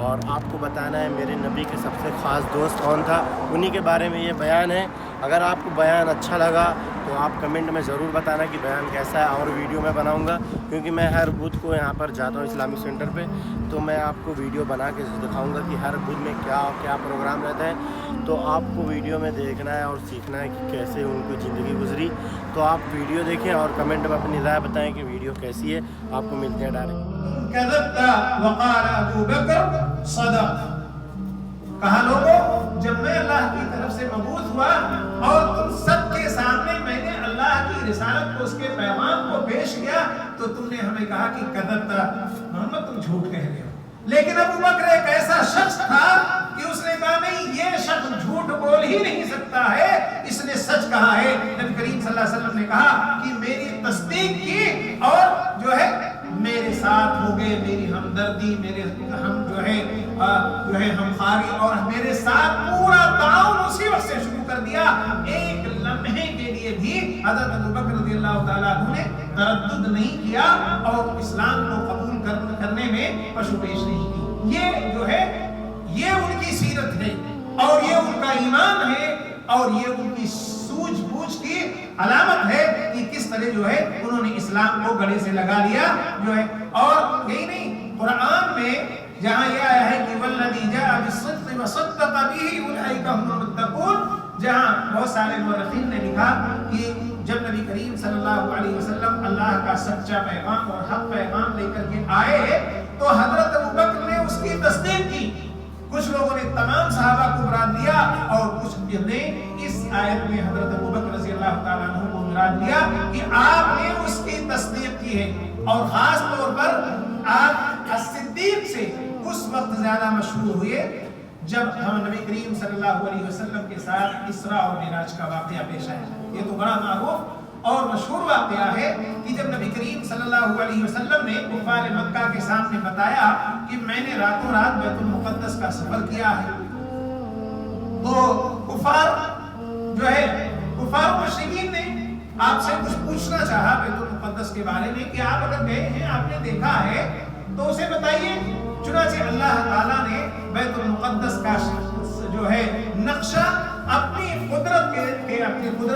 اور آپ کو بتانا ہے میرے نبی کے سب سے خاص دوست کون تھا، انہی کے بارے میں یہ بیان ہے۔ اگر آپ کو بیان اچھا لگا تو آپ کمنٹ میں ضرور بتانا کہ بیان کیسا ہے، اور ویڈیو میں بناؤں گا، کیونکہ میں ہر بدھ کو یہاں پر جاتا ہوں اسلامک سینٹر پہ، تو میں آپ کو ویڈیو بنا کے دکھاؤں گا کہ ہر بدھ میں کیا پروگرام رہتا ہے۔ تو آپ کو ویڈیو میں دیکھنا ہے اور سیکھنا ہے کہ کیسے ان کی زندگی گزری۔ تو آپ ویڈیو دیکھیں اور کمنٹ میں اپنی رائے بتائیں کہ ویڈیو کیسی ہے۔ آپ کو ملتے ہیں ڈائریکٹ۔ کذبت وقال ابو بکر صدق، کہا لوگوں جب میں اللہ کی طرف سے مبعوث ہوا اور تم سب کے سامنے میں نے اللہ کی رسالت کو، اس کے پیغام کو پیش کیا، تو تم نے ہمیں کہا کہ کذبت محمد تم جھوٹ کہہ رہے ہو۔ لیکن ابو بکر ایک ایسا شخص تھا کہ اس نے کہا نہیں، یہ شخص جھوٹ بول ہی نہیں سکتا ہے، اس نے سچ کہا ہے۔ نبی کریم صلی اللہ علیہ وسلم نے کہا کہ میری تصدیق کی اور جو ہے میرے ساتھ ہو گئے، میری ہمدردی، میرے ہم جو ہے ہمخواری اور میرے ساتھ پورا تعاون اسی وقت سے شروع کر دیا۔ ایک لمحے کے لیے بھی حضرت ابو بکر رضی اللہ تعالیٰ عنہ نے تردد نہیں کیا اور اسلام کو قبول کرنے میں پشوپیش نہیں کی۔ یہ جو ہے یہ ان کی سیرت ہے اور یہ ان کا ایمان ہے اور یہ ان کی سوجھ بوجھ کی علامت ہے کہ کس طرح جو ہے انہوں نے اسلام کو گلے سے لگا لیا جو ہے۔ اور یہی نہیں، قرآن میں جہاں یہ آیا ہے کہ والذی جاء بالصدق وصدق به اولئک هم المتقون، جہاں بہت سارے مورخین نے لکھا کہ جب نبی کریم صلی اللہ علیہ وسلم اللہ کا سچا پیغام اور حق پیغام لے کر کے آئے تو حضرت ابو بکر نے اس کی تصدیق کی۔ کچھ لوگوں نے تمام صحابہ کو مراد لیا اور کچھ نے اس آیت میں حضرت ابو بکر رضی اللہ تعالیٰ عنہ کو مراد لیا کہ آپ نے اس کی تصدیق کی ہے۔ اور خاص طور پر آپ صدیق سے اس وقت زیادہ مشہور ہوئے جب ہم نبی کریم صلی اللہ علیہ وسلم کے ساتھ اسراء اور معراج کا واقعہ پیش آیا۔ یہ تو بڑا معروف اور مشہور واقعہ ہے کہ جب نبی کریم صلی اللہ علیہ وسلم نے کفار مکہ کے سامنے بتایا کہ میں نے راتوں رات بیت المقدس کا سفر کیا ہے، تو کفار مشرکین نے آپ سے کچھ پوچھنا چاہا بیت المقدس کے بارے میں کہ آپ اگر گئے ہیں، آپ نے دیکھا ہے تو اسے بتائیے۔ چنانچہ اللہ تعالیٰ نے بیت المقدس کا جو ہے نقشہ اپنی قدرت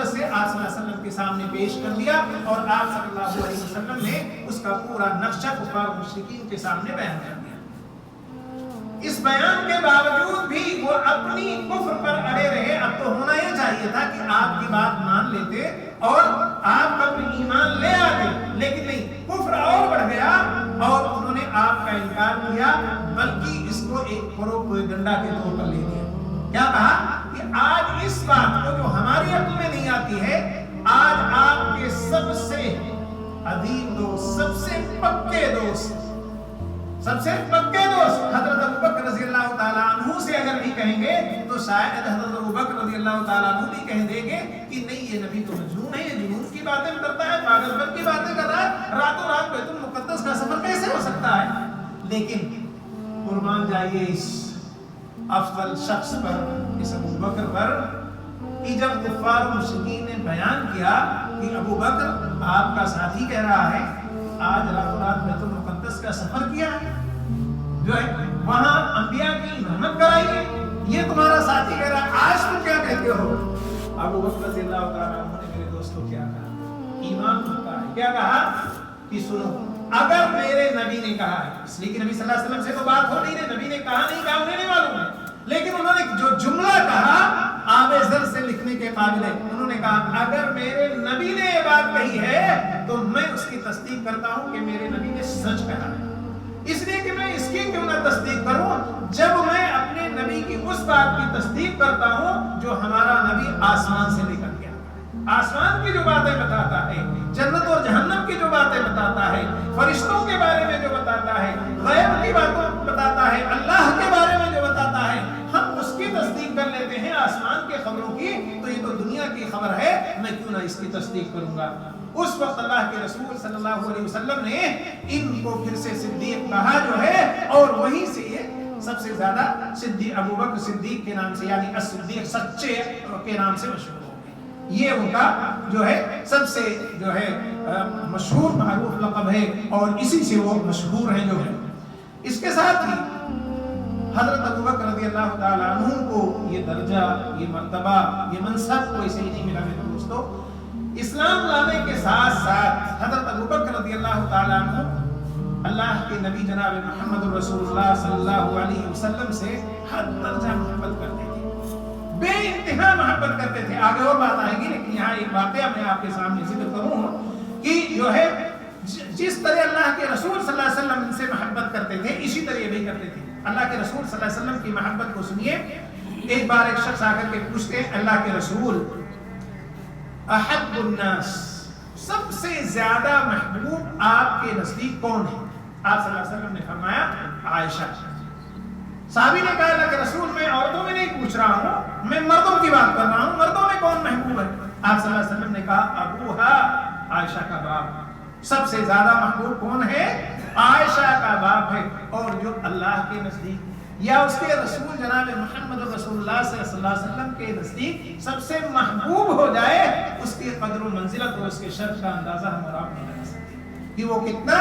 سے آپ صلی اللہ علیہ وسلم کے سامنے پیش کر دیا اور آپ صلی اللہ علیہ وسلم نے اس کا پورا نقشہ کفار مشرکین کے سامنے بیان کر دیا۔ اس بیان کے باوجود بھی وہ اپنی کفر پر اڑے رہے۔ اب تو ہونا یہ چاہیے تھا کہ آپ کی بات مان لیتے اور آپ اپنی ایمان لے آتے، لیکن نہیں، کفر اور بڑھ گیا اور انہوں نے آپ کا انکار کیا، بلکہ اس کو ایک پروپیگنڈا کے طور پر لے لیا۔ کیا کہا کہ آج اس بات کو جو ہماری عقل میں نہیں آتی ہے، آج آپ کے سب سے عظیم دوست، سب سے پکے دوست حضرت ابو بکر رضی اللہ تعالیٰ عنہ سے اگر بھی کہیں گے تو شاید حضرت ابو بکر رضی اللہ تعالیٰ عنہ بھی کہہ دیں گے کہ نہیں، یہ نبی تو مجنون ہے، یہ جنون کی باتیں کرتا ہے، پاگل پن کی باتیں کر رہا ہے، راتوں رات بیت المقدس کا سفر کیسے ہو سکتا ہے۔ لیکن قربان جائیے اس افضل شخص پر، اس ابو بکر پر، کہ جب کفار مشرکین نے بیان کیا کہ ابو بکر آپ کا ساتھی کہہ رہا ہے آج راتوں رات بیت المقدس کا سفر کیا ہے، جو ہے وہاں انبیاء کی امامت کرائی ہے، یہ تمہارا ساتھی کہہ رہا ہے، آج تم کیا کہتے ہو۔ ابو بکر رضی اللہ تعالیٰ عنہ نے میرے دوستوں کیا کہا، ایمان ہوتا ہے، کیا کہا کہ سنو، اگر میرے نبی نے کہا ہے، اس لیے کہ نبی صلی اللہ علیہ وسلم سے تو بات ہو نہیں رہی، نبی نے کہا نہیں کہا انہیں نہیں معلوم ہے، لیکن انہوں نے جو جملہ کہا آب زر سے لکھنے کے قابل ہے۔ انہوں نے کہا اگر میرے نبی نے یہ بات کہی ہے تو میں اس کی تصدیق کرتا ہوں کہ میرے نبی نے سچ کہا ہے، اس لیے کہ میں اس کی کیوں نہ تصدیق کروں جب میں اپنے نبی کی اس بات کی تصدیق کرتا ہوں جو ہمارا نبی آسمان سے لے کر کے آتا ہے، آسمان کی جو باتیں بتاتا ہے، جنت اور جہنم کی جو باتیں بتاتا ہے، فرشتوں کے بارے میں جو بتاتا ہے، غیب کی باتوں بتاتا ہے، اللہ کے بارے میں جو بتاتا ہے، ہم اس کی تصدیق کر لیتے ہیں آسمان کے خبروں کی، تو یہ تو دنیا کی خبر ہے، میں کیوں نہ اس کی تصدیق کروں گا۔ اس وقت اللہ کے رسول صلی اللہ علیہ وسلم نے ان کو پھر سے صدیق کہا جو ہے، اور وہیں سے یہ سب سے زیادہ صدیق ابو بکر صدیق کے نام سے، یعنی الصدیق سچے کے نام سے مشہور ہو گئے۔ یہ ان کا جو ہے سب سے جو ہے مشہور معروف لقب ہے اور اسی سے وہ مشہور ہیں جو ہے۔ اس کے ساتھ ہی حضرت ابو بکر رضی اللہ تعالیٰ عنہ کو یہ درجہ، یہ مرتبہ، یہ منصب کوئی سے ہی نہیں ملا میرے دوستو۔ اسلام لانے کے ساتھ ساتھ حضرت ابو بکر رضی اللہ تعالیٰ عنہ اللہ کے نبی جناب محمد رسول اللہ صلی اللہ علیہ وسلم سے حد درجہ محبت کرتے تھے، بے انتہا محبت کرتے تھے۔ آگے اور بات آئے گی، لیکن یہاں ایک واقعہ میں آپ کے سامنے ذکر کروں کہ جو ہے جس طرح اللہ کے رسول صلی اللہ علیہ وسلم ان سے محبت کرتے تھے، اسی طرح یہ بھی کرتے تھے۔ اللہ کے رسول صلی اللہ علیہ وسلم کی محبت کو سنیے۔ ایک بار ایک شخص آ کر کے پوچھتے ہیں، اللہ کے رسول احب الناس، سب سے زیادہ محبوب آپ کے نزدیک کون ہے؟ آپ صلی اللہ علیہ وسلم نے فرمایا عائشہ۔ صحابی نے کہا اللہ کے رسول میں عورتوں میں نہیں پوچھ رہا ہوں، میں مردوں کی بات کر رہا ہوں، مردوں میں کون محبوب ہے؟ آپ صلی اللہ علیہ وسلم نے کہا ابوہا، عائشہ کا باپ۔ سب سے زیادہ محبوب کون ہے؟ عائشہ کا باپ ہے۔ اور جو اللہ کے نزدیک یا اس کے رسول جناب محمد رسول اللہ صلی اللہ علیہ وسلم کے نزدیک سب سے محبوب ہو جائے، اس کی قدر و منزلت اور اس کے شرف کا اندازہ ہم اور آپ نہیں لگا سکتے کہ وہ کتنا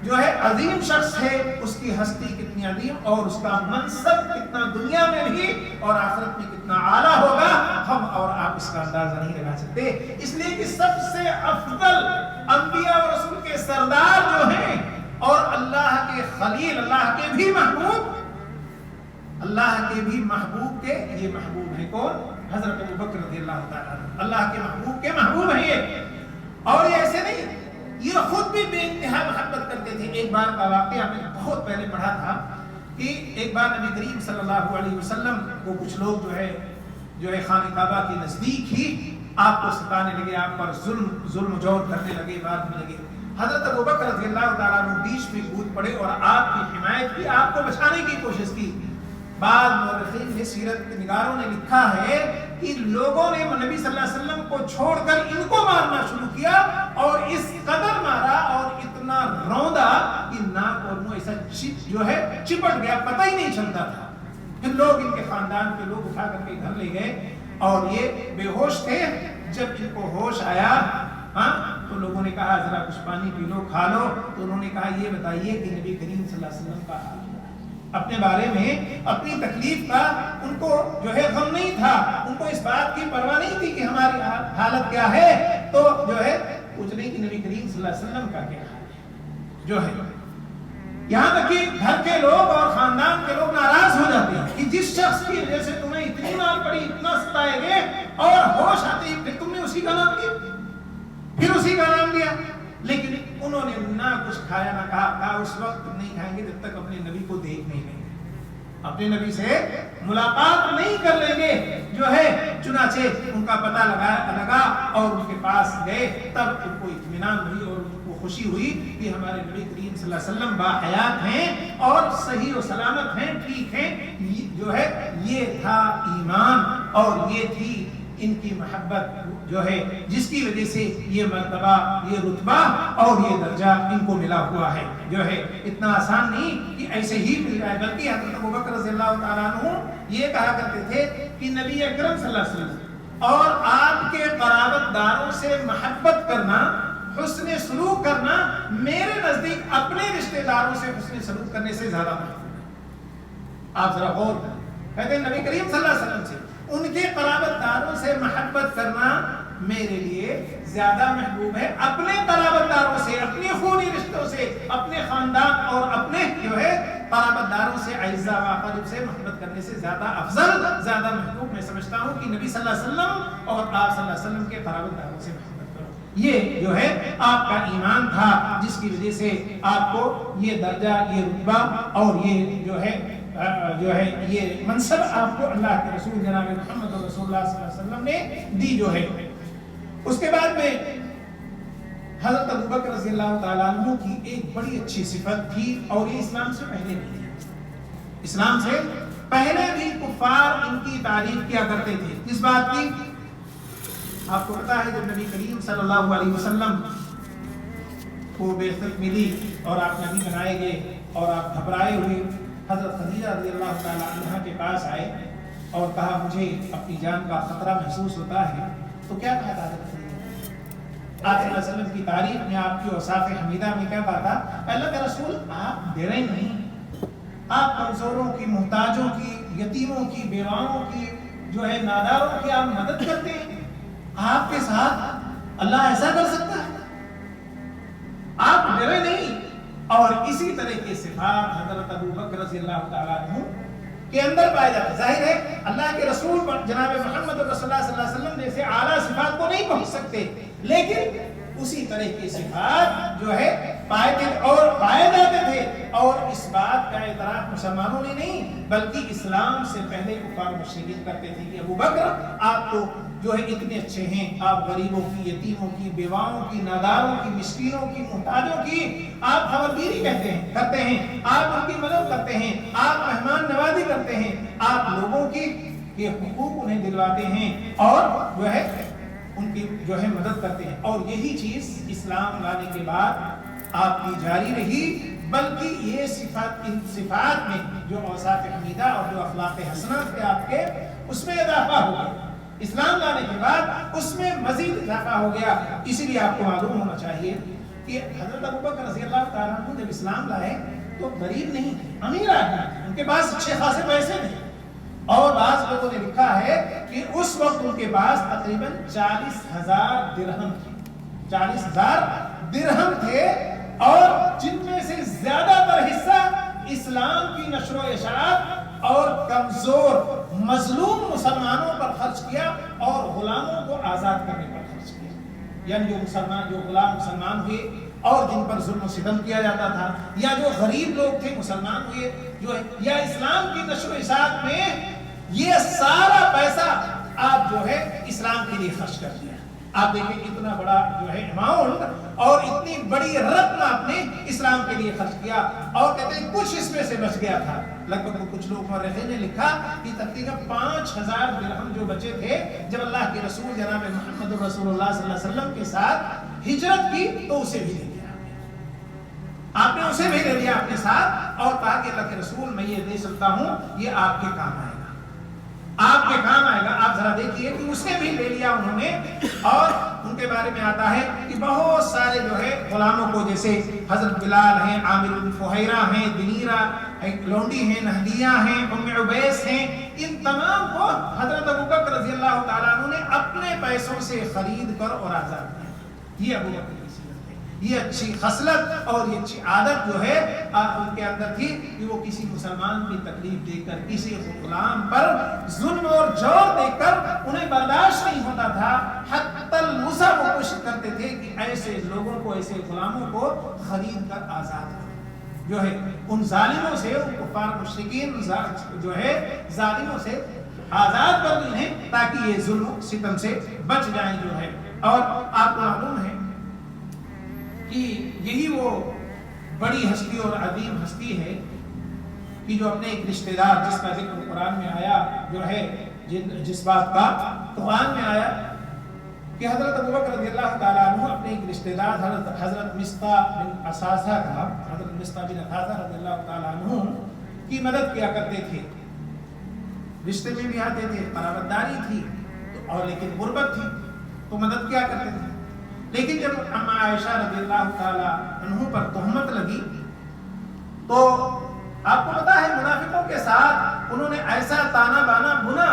جو ہے عظیم شخص ہے، اس کی ہستی کتنی عظیم اور اس کا منصب کتنا دنیا میں بھی اور آخرت میں کتنا اعلیٰ ہوگا، ہم اور آپ اس کا اندازہ نہیں لگا سکتے۔ اس لیے کہ سب سے افضل انبیاء و رسول کے سردار جو ہیں اور اللہ کے خلیل، اللہ کے بھی محبوب، اللہ کے بھی محبوب کے یہ محبوب ہے کون؟ حضرت ابو بکر رضی اللہ تعالیٰ عنہ، اللہ کے محبوب کے محبوب ہیں یہ۔ اور یہ ایسے نہیں، یہ خود بھی بے انتہا محبت کرتے تھے۔ ایک بار کا واقعہ میں بہت پہلے پڑھا تھا کہ ایک بار نبی کریم صلی اللہ علیہ وسلم کو کچھ لوگ جو ہے خانہ کعبہ کے نزدیک ہی آپ کو ستانے لگے، آپ پر ظلم و جور کرنے لگے، مارنے لگے۔ حضرت ابو بکر رضی اللہ تعالیٰ عنہ بیچ میں کود پڑے اور آپ کی حمایت کی، آپ کو بچانے کی کوشش کی۔ بعض مورخین نے، سیرت نگاروں نے لکھا ہے کہ لوگوں نے نبی صلی اللہ علیہ وسلم کو چھوڑ کر ان کو مارنا شروع کیا اور اس قدر مارا اور اتنا روندا کہ ناک اور منہ ایسا جو ہے چپٹ گیا، پتہ ہی نہیں چلتا تھا۔ پھر لوگ ان کے خاندان کے لوگ اٹھا کر کے گھر لے گئے اور یہ بے ہوش تھے۔ جب ان کو ہوش آیا تو لوگوں نے کہا ذرا کچھ پانی پی لو، کھا لو۔ تو انہوں نے کہا یہ بتائیے کہ نبی کریم صلی اللہ علیہ وسلم کا حال اپنے بارے میں، اپنی تکلیف کا ان کو جو ہے غم نہیں تھا، ان کو اس بات کی پرواہ نہیں تھی کہ ہماری حالت کیا ہے۔ تو جو ہے پوچھ رہی کہ نبی کریم صلی اللہ علیہ وسلم کا کیا حال ہے جو ہے۔ یہاں تک کہ گھر کے لوگ اور خاندان کے لوگ ناراض ہو جاتے ہیں کہ جس شخص کی وجہ سے تمہیں اتنی مار پڑی، اتنا ستائے گئے اور ہوش آتے ہی پھر تم نے اسی کا نام لیا، پھر اسی کا نام لیا۔ لیکن انہوں نے نہ کچھ کھایا نہ کہا اس وقت نہیں کھائیں گے جب تک اپنے نبی کو دیکھ نہیں لیں گے، اپنے نبی سے ملاقات نہیں کر لیں گے جو ہے۔ چنانچہ ان کا پتہ لگا اور ان کے پاس گئے، تب ان کو اطمینان ہوئی اور ان کو خوشی ہوئی کہ ہمارے نبی کریم صلی اللہ علیہ وسلم باحیات ہیں اور صحیح و سلامت ہیں، ٹھیک ہیں۔ جو ہے یہ تھا ایمان اور یہ تھی ان کی محبت جو ہے جس کی وجہ سے یہ مرتبہ، یہ رتبہ اور یہ درجہ ان کو ملا ہوا ہے جو ہے۔ اتنا آسان نہیں کہ ایسے ہی مل جائے، بلکہ حضرت ابو بکر رضی اللہ تعالیٰ عنہ یہ کہا کرتے تھے کہ نبی اکرم صلی اللہ علیہ وسلم اور آپ کے قرابت داروں سے محبت کرنا، حسن سلوک کرنا میرے نزدیک اپنے رشتہ داروں سے حسن سلوک کرنے سے زیادہ محبوب ہے۔ آپ ذرا غور کریں، کہتے ہیں نبی کریم صلی اللہ علیہ وسلم سے ان کے قرابت داروں سے محبت کرنا میرے لیے زیادہ محبوب ہے اپنے قرابت داروں سے، اپنے خونی رشتوں سے، اپنے خاندان اور اپنے جو ہے قرابت داروں سے، اعزاء و اقارب سے محبت کرنے سے زیادہ افضل، زیادہ محبوب میں سمجھتا ہوں کہ نبی صلی اللہ علیہ وسلم اور آپ صلی اللہ علیہ وسلم کے قرابت داروں سے محبت کرو۔ یہ جو ہے آپ کا ایمان تھا جس کی وجہ سے آپ کو یہ درجہ، یہ رتبہ اور یہ جو ہے یہ منصب آپ کو اللہ کے رسول جناب محمد رسول اللہ صلی اللہ علیہ وسلم نے دی جو ہے۔ اس کے بعد میں حضرت ابو بکر رضی اللہ تعالیٰ عنہ کی ایک بڑی اچھی صفت تھی اور یہ اسلام سے پہلے نہیں تھی۔ اسلام سے پہلے بھی کفار ان کی تعریف کیا کرتے تھے۔ اس بات کی آپ کو پتا ہے جب نبی کریم صلی اللہ علیہ وسلم کو بعثت ملی اور آپ نبی بنائے گئے اور آپ گھبرائے ہوئے حضرت خدیجہ رضی اللہ تعالیٰ عنہ کے پاس آئے اور کہا مجھے اپنی جان کا خطرہ محسوس ہوتا ہے، تو کیا کہا تھا حضرت خدیجہ؟ آپ صلی اللہ علیہ وسلم کی تعریف میں، آپ کی اوصاف حمیدہ میں کیا کہا تھا؟ اللہ کے رسول آپ ڈرے نہیں، آپ کمزوروں کی محتاج यतीमों की, बेवाओं की, जो है नादारों की आप मदद करते हैं। आपके साथ अल्लाह ऐसा कर सकता है? आप डरे नहीं। और इसी तरह के सिफात हजरत अबू बकर रज़ियल्लाहु ताला अन्हु के अंदर पाए जाते। जाहिर है अल्लाह के रसूल जनाब मोहम्मद रसूलुल्लाह सल्लल्लाहु अलैहि वसल्लम जैसे आला सिफात को नहीं पहुंच सकते, लेकिन उसी तरह की सिफात जो है पाए जाते थे। और इस बात का इतराफ मुसलमानों ने नहीं बल्कि इस्लाम से पहले कुफार मुशरिकीन करते थे कि अबू बकर आप तो जो है इतने अच्छे हैं, आप गरीबों की, यतीमों की, बेवाओं की, नादारों की, मिस्कीनों की, मुहताजों की आप खबरगीरी करते हैं, आप उनकी मदद करते हैं, आप मेहमान नवाजी करते हैं, आप लोगों की ये हुकूक उन्हें दिलवाते हैं और जो है उनकी जो है मदद करते हैं। और यही चीज इस्लाम लाने के बाद आपकी जारी रही, बल्कि ये इन सिफात में जो औसाफ हमीदा और जो अखलाक हसना थे आपके, उसमें इजाफा हो गया। इस्लाम लाने के बाद उसमें मजीद इजाफा हो गया। इसीलिए आपको मालूम होना चाहिए कि हजरत अबू बकर रज़ियल्लाहु ताला अन्हु जब इस्लाम लाए तो गरीब नहीं थे, अमीर आदमी थे, उनके पास अच्छे खासे पैसे थे। और बाज़ लोगों ने लिखा है कि उस वक्त उनके पास तकरीबन 40,000 दिरहम थे, 40,000 दिरहम थे, और जिनमें से ज्यादातर हिस्सा इस्लाम की नशर व इशाअत और कमजोर मजलूम मुसलमानों पर खर्च किया और गुलामों को आजाद करने पर खर्च किया। यानी जो गुलाम मुसलमान हुए और जिन पर जुल्म सितम किया जाता था, या जो गरीब लोग थे मुसलमान हुए जो है, या इस्लाम की नशर व इशाअत में ये सारा पैसा आप जो है इस्लाम के लिए खर्च कर दिया। आप देखें इतना बड़ा जो है अमाउंट और इतनी बड़ी रकम आपने इस्लाम के लिए खर्च किया। और कहते हैं कुछ इसमें से बच गया था, लगभग कुछ लोग मौरखीन ने लिखा कि तकरीबन 5,000 दिरहम जो बचे थे जब अल्लाह के रसूल जनाब मोहम्मद रसूलुल्लाह सल्लल्लाहु अलैहि वसल्लम के साथ हिजरत की तो उसे भी ले लिया आपने उसे भी ले लिया अपने साथ और कहा कि अल्लाह के रसूल मैं ये दे सकता हूँ, ये आपके काम आएगा, आपके काम आएगा। आप जरा देखिए कि उसने भी ले लिया उन्होंने। और उनके बारे में आता है कि बहुत सारे जो है गुलामों को, जैसे हजरत बिलाल हैं, आमिर बिन फुहैरा हैं, दिनीरा लोंडी हैं, नहदिया हैं, उम्मे उबैस हैं, इन तमाम को हजरत अबू बकर रज़ियल्लाहु ताला अन्हु ने अपने पैसों से खरीद कर और आजाद किया। ये अबू बकर की सीरत है, ये अच्छी खसलत और ये अच्छी आदत जो है उनके अंदर थी कि वो किसी मुसलमान की तकलीफ देकर, किसी गुलाम पर जुल्म और जोर देकर उन्हें बर्दाश्त नहीं होता था। हत्तल मुसा वो कोशिश करते थे कि ऐसे लोगों को, ऐसे गुलामों को खरीद कर आजाद कर जो है उन जालिमों से, उन कुफार मुशरिकीन जो है जालिमों से आजाद कर दें ताकि ये जुल्म सितम से बच जाएं जो है। और आपको मालूम है कि यही वो बड़ी हस्ती और अजीम हस्ती है कि जो अपने एक रिश्तेदार, जिसका जिक्र कुरान में आया जो है, जिस बात का कुरान में आया कि हजरत अबू बकर रज़ियल्लाहु ताला अन्हु अपने एक रिश्तेदार हजरत मिस्ता बिन असासा का, हजरत मिस्ता बिन असासा रज़ियल्लाहु ताला अन्हु की मदद किया करते थे। रिश्ते में भी आते थे, कराबतदारी थी और लेकिन गुर्बत थी तो मदद किया करते थे। लेकिन जब अम्मा आयशा रज़ियल्लाहु ताला अन्हु पर तोहमत लगी तो आपको पता है मुनाफिकों के साथ उन्होंने ऐसा ताना बाना बुना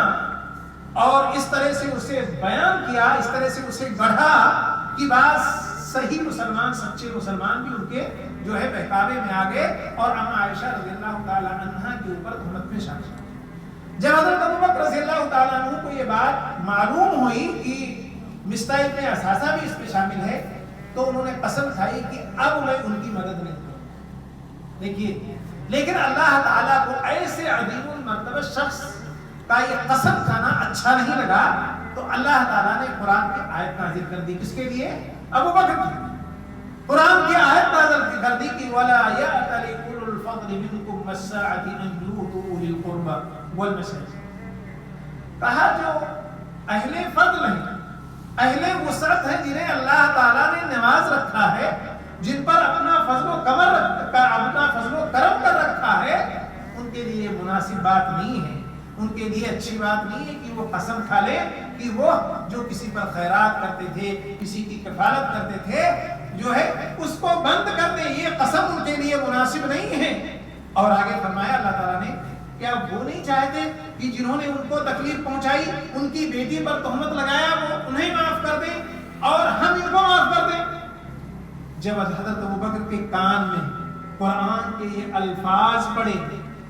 और इस तरह से उसे बयान किया, इस तरह से उसे गढ़ा कि बात सही मुसलमान, सच्चे मुसलमान भी उनके जो है बहकावे में आ गए और अम्मा आयशा रज़ियल्लाहु ताला अन्हा के ऊपर तोहमत में शामिल। जब हज़रत अबू बकर रज़ियल्लाहु ताला अन्हु को ये बात मालूम हुई कि मिस्ता इब्न असासा भी इसमें शामिल है तो उन्होंने कसम खाई कि अब मैं उनकी मदद नहीं करूंगा। देखिए, लेकिन अल्लाह ताला को ऐसे अजीमुल मर्तबा शख्स का ये कसम खाना अच्छा नहीं लगा तो अल्लाह ताला ने कुरान की आयत नाज़िल कर दी। किसके लिए? अबू बकर के। कुरान की आयत नाज़िल कर दी कि वला यअतल उलुल फज़ल मिनकुम वस्साअति अन युतू उलिल कुर्बा वल मसाकिन। कहा जो अहले फज़ल हैं, अहले वुसअत है, जिन्हें अल्लाह ताला ने नवाज रखा है, जिन पर अपना फजलो करम कर रखा है, उनके लिए मुनासिब बात नहीं है, उनके लिए अच्छी बात नहीं है कि वो कसम खा ले कि वो जो किसी पर खैरात करते थे, किसी की कफालत करते थे जो है उसको बंद कर दे। ये कसम उनके लिए मुनासिब नहीं है। और आगे फरमाया अल्लाह ताला ने क्या वो नहीं चाहते कि जिन्होंने उनको तकलीफ पहुंचाई, उनकी बेटी पर तहमत लगाया, वो उन्हें माफ कर दें और हम इनको माफ कर दें? जब हजरत अबू बकर के कान में कुरान के ये अल्फाज पढ़े,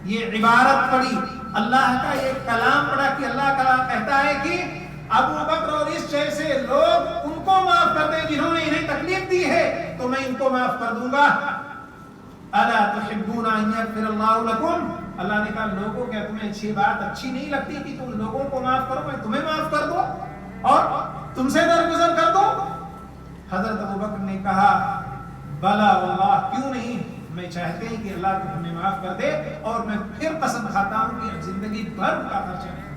ये इबारत पढ़ी, अल्लाह का ये कलाम पढ़ा कि अल्लाह का कहता है कि अबू बकर और इस जैसे लोग उनको माफ कर दें जिन्होंने इन्हें तकलीफ दी है, तो मैं इनको माफ कर दूंगा। अला तुहिब्बूना अन यगफिरल्लाहु लकुम, अल्लाह ने कहा लोगों क्या तुम्हें अच्छी बात अच्छी नहीं लगती कि तुम लोगों को माफ करो, मैं तुम्हें माफ कर दो और तुमसे दरगुजर कर दो? हजरत अबू बकर ने कहा बला वल्लाह, क्यों नहीं, मैं चाहते हैं कि अल्लाह तो हमें माफ कर दे और मैं फिर कसम खाता हूं कि जिंदगी भर का खर्चा नहीं,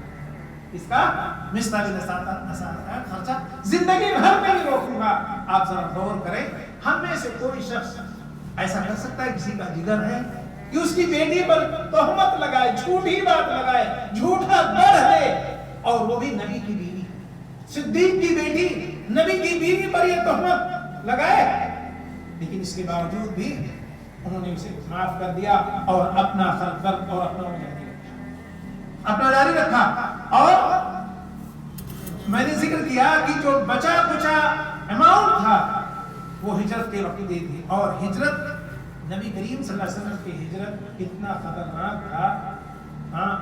इसका मिस्तारी खर्चा जिंदगी भर में नहीं रोकूंगा। आप जरा गौर करें, हम में से कोई शख्स ऐसा कर सकता है, किसी का जिगर है कि उसकी बेटी पर तोहमत लगाए, झूठी बात लगाए, झूठा गढ़ दे, और वो भी नबी की बीवी, सिद्दीक की बेटी, नबी की बीवी पर ये तोहमत लगाए, लेकिन इसके बावजूद भी उन्होंने उसे माफ कर दिया और अपना खर्च और अपना जारी रखा। और मैंने जिक्र किया कि जो बचा कुचा अमाउंट था वो हिजरत के वक्त दे दी, और हिजरत नबी करीम सल्लल्लाहु अलैहि वसल्लम की हिजरत इतना खतरनाक था, हाँ,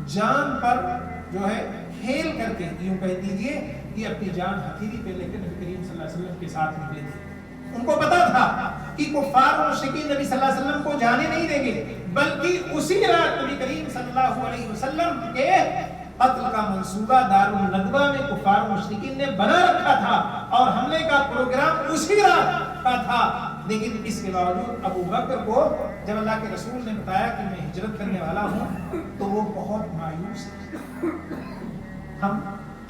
जान पर जो है खेल करके, यूं कह दीजिए कि अपनी जान हथेली पे लेकर नबी करीम सल्लल्लाहु अलैहि वसल्लम के साथ निकले थे। उनको पता था कि कुफार और मुशरिकीन नबी सल्लल्लाहु अलैहि वसल्लम को जाने नहीं देंगे, बल्कि उसी रात नबी करीम सल्लल्लाहु अलैहि वसल्लम के कत्ल का मंसूबा दारुल नदवा में कुफार मुशरिकीन ने बना रखा था और हमले का प्रोग्राम उसी रात का था। लेकिन इसके बावजूद अबू बकर को जब अल्लाह के रसूल ने बताया कि मैं हिजरत करने वाला हूं, तो वो बहुत मायूस थे। हम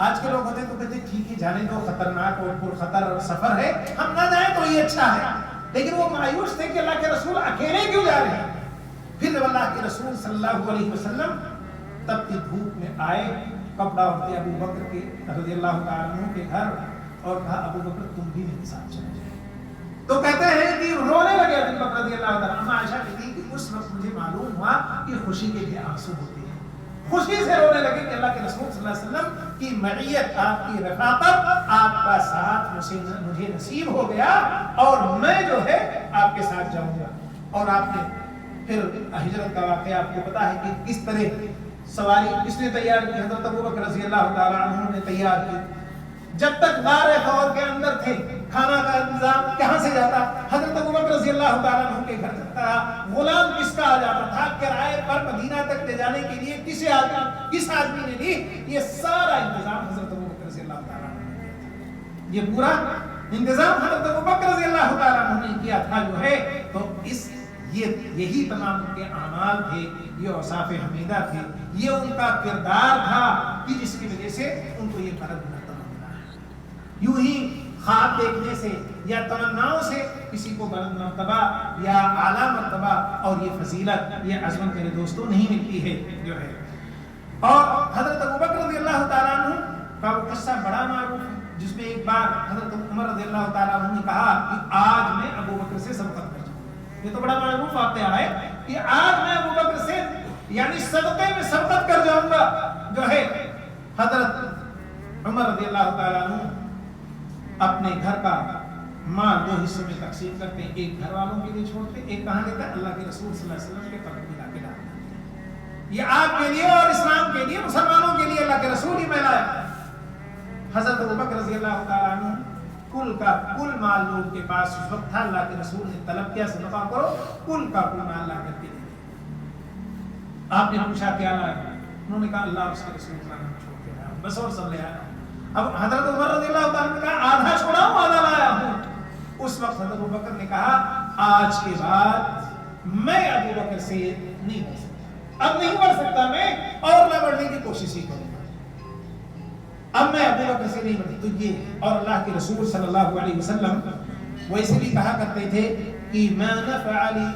आज के लोग होते तो कहते ठीक है जाने दो, खतरनाक और पुरखतर सफर है, हम ना जाए तो ये अच्छा है, लेकिन वो मायूस थे कि अल्लाह के रसूल अकेले क्यों जा रहे हैं। फिर जब अल्लाह के रसूल सल्लल्लाहु अलैहि वसल्लम तपती धूप में आए, कपड़ा उठते अबू बकर के रज़ियल्लाहु ताला अन्हु के घर, और कहा अबू बकर तुम भी मेरे साथ चलो। तो कहते हैं कि रोने लगे अबू बकर रज़ियल्लाहु ताला। अम्मा आयशा कहती है कि उस वक्त मुझे मालूम हुआ कि खुशी के लिए आंसू होते हैं, खुशी से रोने लगे कि अल्लाह के रसूल सल्लल्लाहु अलैहि वसल्लम की मईयत, आपकी रफ़ाक़त, आपका साथ मुझे नसीब हो गया और मैं जो है आपके साथ जाऊंगा। और आपने फिर हिजरत का वाक़या आपको पता है कि किस तरह सवारी किसने तैयार की, हज़रत अबू बकर रज़ियल्लाहु ताला अन्हु ने तैयार की। जब तक गारे खौर के अंदर थे, खाना का इंतजाम कहां से जाता, हज़रत अबू बकर रज़ियल्लाहु ताला अन्हु के घर जाता, गुलाम किसका आ जाता था, किराए पर मदीना तक ले जाने के लिए किस आदमी ने ली, ये सारा इंतजाम हज़रत अबू बकर रज़ियल्लाहु ताला अन्हु ने किया था। ये पूरा इंतजाम हज़रत अबू बकर रज़ियल्लाहु ताला अन्हु ने किया था जो है। तो यही तमाम उनके आमाल थे, ये औसाफ हमीदा थे, ये उनका किरदार था कि जिसकी वजह से उनको ये फर्क मिला है। यूं ही ख्वाब देखने से या तमन्नाओं से किसी को बुलंद मर्तबा या आला मर्तबा और ये फजीलत, ये अज़मत मेरे दोस्तों नहीं मिलती है जो है। और हज़रत अबू बकर रज़ियल्लाहु ताला अन्हु का वो किस्सा बड़ा मारूफ है, जिसमें एक बार हज़रत उमर रज़ियल्लाहु ताला अन्हु ने कहा कि आज मैं अबू बकर से सबकत कर जाऊंगा। ये तो बड़ा मारूफ वाक़या है कि आज मैं अबू बकर से यानी सदक़े में सबकत कर जाऊंगा जो है। हज़रत उमर रज़ियल्लाहु ताला अन्हु अपने घर का माल दो हिस्सों में तकसीम करते, एक घर वालों के लिए छोड़ते, एक कहां देता, अल्लाह के रसूल सल्लल्लाहु अलैहि वसल्लम के कदम में लाके डालते। ये आपके लिए और इस्लाम के लिए, मुसलमानों के लिए अल्लाह के रसूल ही मिलाया। हज़रत अबू बकर रज़ियल्लाहु ताला अन्हु कुल माल लोग के पास उस वक्त था, अल्लाह के रसूल ने तलब किया सदका करो, कुल माल ला करके दे दिया। आपने पूछा क्या लाया, उन्होंने कहा अल्लाह उसके रसूल छोड़ के आया, बस और सब ले आया। अब हज़रत उमर रज़ियल्लाहु ताला ने कहा आधा छोड़ा हूं, आधा लाया हूं। उस वक्त हज़रत अबू बकर ने कहा आज के बाद मैं अबू बकर से नहीं बढ़ सकता, अब नहीं बढ़ सकता मैं, और मैं बढ़ने की कोशिश ही करूंगा, अब मैं अबू बकर से नहीं बढ़ी। तो ये और अल्लाह के रसूल सल्लल्लाहु अलैहि वसल्लम वैसे भी कहा करते थे कि मा नफ़अनी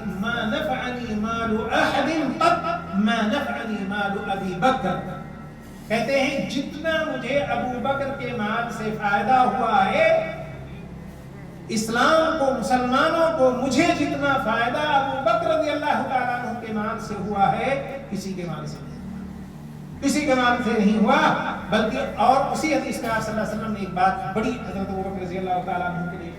मालु अहदिन क़त मा नफ़अनी मालु अबी बकर। कहते हैं जितना मुझे अबू बकर के माल से फायदा हुआ है, इस्लाम को, मुसलमानों को मुझे जितना फायदा अबू बकर रज़ियल्लाहु ताला अन्हु के माल से हुआ है, किसी के माल से नहीं, किसी के माल से नहीं हुआ। बल्कि और उसी हदीस में आप सल्लल्लाहु अलैहि वसल्लम ने एक बात बड़ी हज़रत अबू बकर रज़ी अल्लाह तआला अन्हु के लिए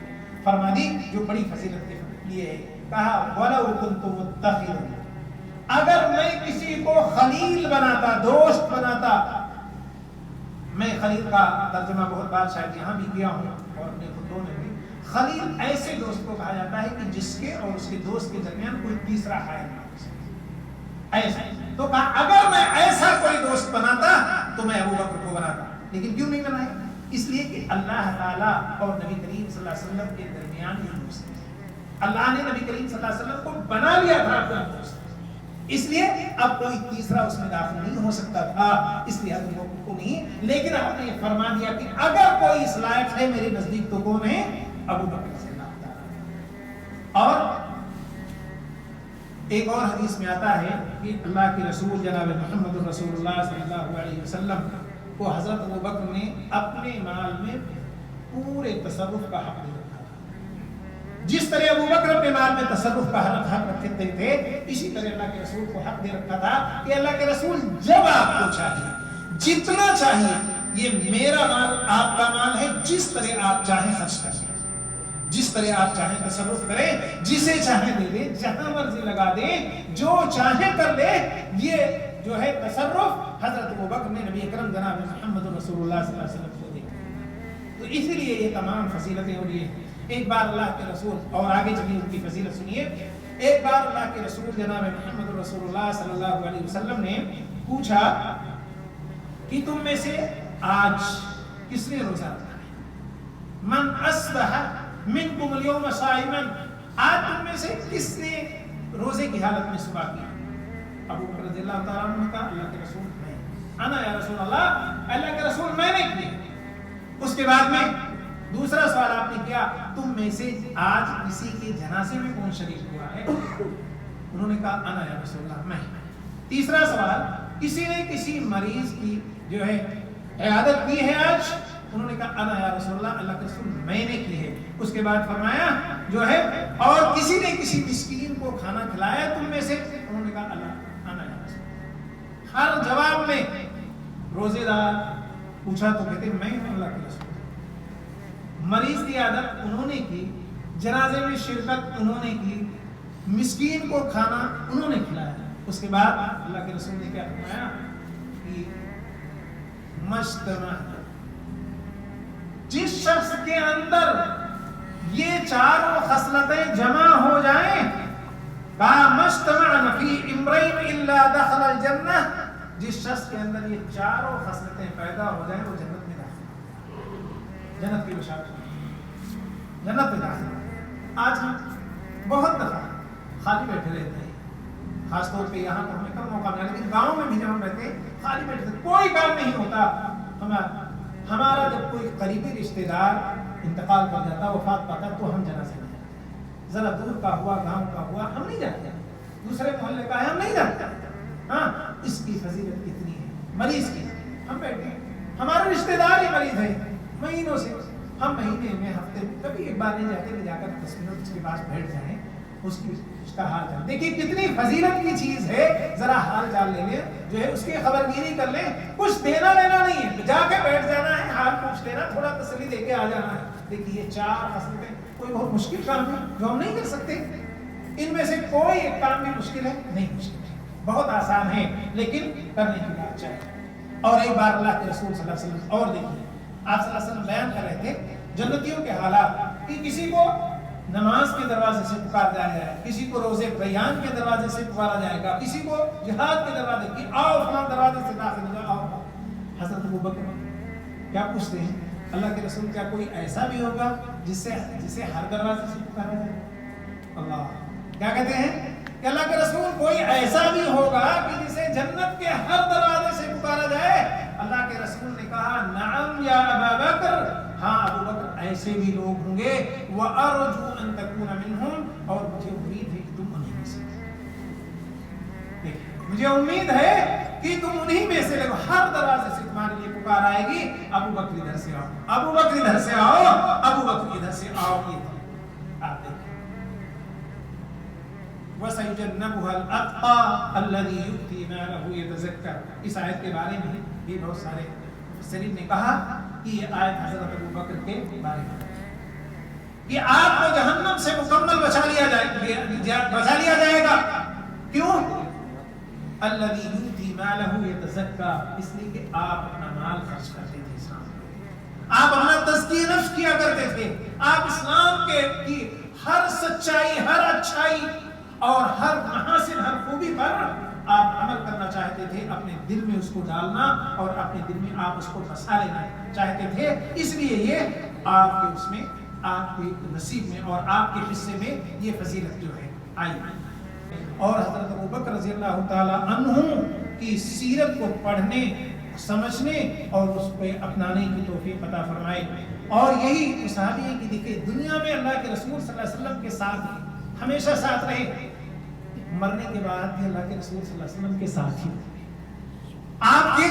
फरमा दी, जो बड़ी फजीलत के लिए है। कहा वलौ कुन्तु मुत्तखिदन, अगर मैं किसी को खलील बनाता, दोस्त बनाता, मैं खलील का तर्जुमा बहुत बार शायद यहाँ भी किया हूँ और अपने खुदों में भी। खलील ऐसे दोस्त को कहा जाता है कि जिसके और उसके दोस्त के दरमियान कोई तीसरा हायल ना हो सके, ऐसा। तो कहा अगर मैं ऐसा कोई दोस्त बनाता तो मैं अबू बकर को बनाता। लेकिन क्यों नहीं बनाया? इसलिए कि अल्लाह ताला और नबी करीम सल्लल्लाहु अलैहि वसल्लम के दरमियान ये दोस्त है। अल्लाह ने नबी करीम सल्लल्लाहु अलैहि वसल्लम को बना लिया था अपना दोस्त, इसलिए अब कोई तीसरा उसमें दाखिल नहीं हो सकता था, इसलिए हम लोगों को नहीं। लेकिन आपने फरमा दिया कि अगर कोई इस लायक है मेरे नजदीक तो कौन है? अबू बकर रज़ियल्लाहु ताला। और एक और हदीस में आता है कि अल्लाह के रसूल जनाब मुहम्मद रसूलुल्लाह सल्लल्लाहु अलैहि वसल्लम को हजरत अबू बकर ने अपने माल में पूरे तसर्रुफ का हक दे रखा था। जिस तरह अबू बकर अपने माल में तसर्रुफ का हक रखते थे, इसी तरह अल्लाह के रसूल को हक दे रखा था कि अल्लाह के रसूल जब आपको चाहिए, जितना चाहिए, ये मेरा माल आपका माल है, जिस तरह आप चाहें खर्च करें, जिस तरह आप चाहें तसर्रुफ करें, जिसे चाहे दे दे, जहां मर्जी लगा दे, जो चाहे कर ले। ये जो है तसर्रुफ हजरत अबू बकर ने नबी अकरम जनाब मुहम्मद रसूलुल्लाह सल्लल्लाहु अलैहि वसल्लम को दी। तो इसीलिए ये तमाम फजीलतें और ये एक बार अल्लाह के रसूल, और आगे चलिए उनकी फजीलत सुनिए। एक बार अल्लाह के रसूल जनाब मुहम्मद रसूलुल्लाह सल्लल्लाहु अलैहि वसल्लम ने पूछा कि तुम में से आज किसने रोजा रखा है? मन अस्बह मिनकुम अल-यौम साइमन, आज तुम में से किसने रोजे की हालत में सुबह की? अबू बकर रज़ियल्लाहु ताला अन्हु ने कहा अल्लाह के रसूल मैं, अना या रसूल अल्लाह, अल्लाह के रसूल मैंने किया। उसके बाद में दूसरा सवाल आपने किया, तुम में से आज किसी के जनाजे में कौन शरीक हुआ है? उन्होंने कहा अना या रसूल अल्लाह मैं। तीसरा सवाल, किसी ने किसी मरीज की जो है इयादत की है आज? उन्होंने कहा अना या रसूलल्लाह, अल्लाह के रसूल मैंने की है। उसके बाद फरमाया जो है, और किसी ने किसी मिस्कीन को खाना खिलाया तुम में से? उन्होंने कहा अल्लाह अना या रसूल। हर जवाब में रोजेदार पूछा तो कहते मैं हूं अल्लाह के रसूल। मरीज की आदत उन्होंने की, जनाजे में शिरकत उन्होंने की, मिस्कीन को खाना उन्होंने खिलाया। उसके बाद अल्लाह के रसूल ने क्या फरमाया कि मस्तमा, जिस शख्स के अंदर ये चारों खसलतें जमा हो जाएं, जिस शख्स के अंदर ये चारों खसलतें पैदा हो जाएं वो जन्नत में दाखिल, जन्नत की बशारत, जन्नत में दाखिल। आज हम बहुत दफा खाली बैठे रहते हैं, खासतौर पे यहाँ पर हमें कम मौका मिला, लेकिन गाँव में भी जब हम रहते हैं खाली बैठे, कोई काम नहीं होता। हमारा जब कोई करीबी रिश्तेदार इंतकाल कर जाता, वफात पाता, तो हम जनाज़े में जाते। जरा दूर का हुआ, गांव का हुआ, हम नहीं जाते, दूसरे मोहल्ले का है हम नहीं जाते। हाँ, इसकी फजीलत कितनी है। मरीज की हम बैठे, हमारा रिश्तेदार ही मरीज है महीनों से, हम महीने में हफ्ते में कभी एक बार नहीं जाते, जाकर 10 मिनट उसके पास बैठ जाएं, उसका हाल चाल देखिए, कितनी फजीलत की चीज है। जरा हाल चाल ले लें, जो है उसकी खबरगिरी कर लें, कुछ देना लेना नहीं है, जाके बैठ जाना है, हाल पूछ लेना, थोड़ा तसल्ली देके आ जाना है। देखिए 4 खसलतें कोई बहुत मुश्किल काम है जो हम नहीं कर सकते। इनमें से कोई एक काम भी मुश्किल है? नहीं मुश्किल है, बहुत आसान है, लेकिन करने की बात चाहिए। और एक बार अल्लाह के रसूल सल्लल्लाहु अलैहि वसल्लम, और देखिए आप सल्लल्लाहु अलैहि वसल्लम बयान कर रहे थे जन्नतियों के हालात, कि किसी को नमाज के दरवाजे से पुकारा जाएगा, किसी को रोजे रैयान के दरवाजे से पुकारा जाएगा, किसी को जिहाद के दरवाजे की आओ फलां दरवाजे से दाखिल हो जाओ। हज़रत अबू बकर क्या पूछते हैं, अल्लाह के रसूल क्या कोई ऐसा भी होगा जिसे हर दरवाजे से पुकारा जाए? अल्लाह क्या कहते हैं कि अल्लाह के रसूल कोई ऐसा भी होगा कि जिसे जन्नत के हर दरवाजे से पुकारा जाए? अल्लाह के रसूल ने कहा नअम या अबू बकर, हाँ अबू बकर ऐसे भी लोग होंगे, व अर्जू अन तकूना मिनहुम, और मुझे उम्मीद है कि तुम उन्हीं में से, मुझे उम्मीद है कि तुम उन्हीं में से लोग, हर दरवाजे से तुम्हारे लिए पुकार आएगी, अबू बकर इधर से आओ, अबू बकर इधर से आओ, अबू बकर इधर से आओ। ये आप देखिए वसई وَسَيُجَنَّبُهَا الْأَتْقَى الَّذِي يُؤْتِي مَالَهُ يَتَزَكَّى. اس آیت کے بارے میں بھی بہت سارے مفسرین نے کہا کہ یہ آیت حضرت ابوبکر کے بارے میں کہ آپ کو جہنم سے مکمل بچا لیا جائے گا. کیوں؟ الذی یؤتی مالہ یتزکا، اس لیے کہ آپ اپنا مال خرچ کرتے تھے اسلام میں، آپ اپنا تزکیہ نفس کیا کرتے تھے، آپ اسلام کی ہر سچائی، ہر اچھائی اور ہر محاسن، ہر خوبی پر آپ عمل کرنا چاہتے تھے، اپنے دل میں اس کو ڈالنا اور اپنے دل میں آپ اس کو بسا لینا چاہتے تھے. اس لیے یہ آپ کے اس میں، آپ کے نصیب میں اور آپ کے حصے میں یہ فضیلت جو ہے آئی. اور حضرت ابوبکر رضی اللہ تعالی عنہ کی سیرت کو پڑھنے، سمجھنے اور اس پہ اپنانے کی توفیق عطا فرمائے. اور یہی صحابی ہے کہ دیکھیں دنیا میں اللہ کے رسول صلی اللہ علیہ وسلم کے ساتھ ہمیشہ ساتھ رہے، مرنے کے بعد بھی اللہ کے رسول صلی اللہ علیہ وسلم کے ساتھ ہی، آپ کے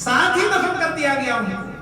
ساتھ ہی دفن کر دیا گیا انہیں کو.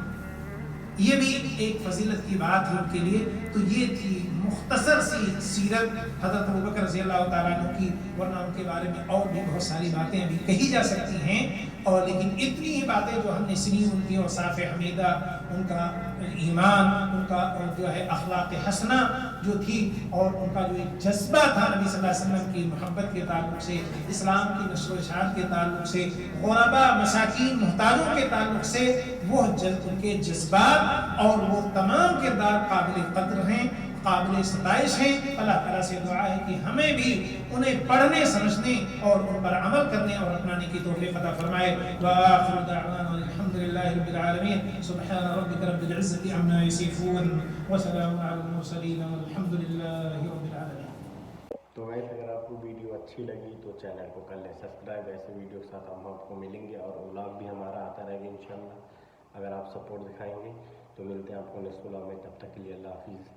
یہ بھی ایک فضیلت کی بات ہے ان کے لیے. تو یہ تھی مختصر سی سیرت حضرت ابوبکر رضی اللہ تعالیٰ عنہ کی، ورنہ ان کے بارے میں اور بھی بہت ساری باتیں ابھی کہی جا سکتی ہیں، اور لیکن اتنی ہی باتیں جو ہم نے سنی ان کی اوصاف حمیدہ، ان کا ایمان، ان کا جو ہے اخلاق حسنہ جو تھی، اور ان کا جو ایک جذبہ تھا نبی صلی اللہ علیہ وسلم کی محبت کے تعلق سے، اسلام کی نشر و اشاعت کے تعلق سے، غربا مساکین محتاجوں کے تعلق سے، وہ ان کے جذبات اور وہ تمام کردار قابل قدر ہیں، قابل ستائش ہیں. اللہ تعالیٰ سے دعا ہے کہ ہمیں بھی انہیں پڑھنے، سمجھنے اور ان پر عمل کرنے اور اپنانے کی توفیق عطا فرمائے. وآخر دعوانا الحمد للہ رب العالمین. سبحان ربک رب العزة عما یصفون وسلام علی المرسلین والحمد للہ رب العالمین. تو ویسے اگر آپ کو ویڈیو اچھی لگی تو چینل کو کر لیں سبسکرائب. ایسے ویڈیو کے ساتھ ہم آپ کو ملیں گے اور ولاگ بھی ہمارا آتا رہے گا انشاءاللہ. اگر آپ سپورٹ دکھائیں گے تو ملتے ہیں آپ کو نیکسٹ ولاگ میں. تب تک کے لیے اللہ حافظ.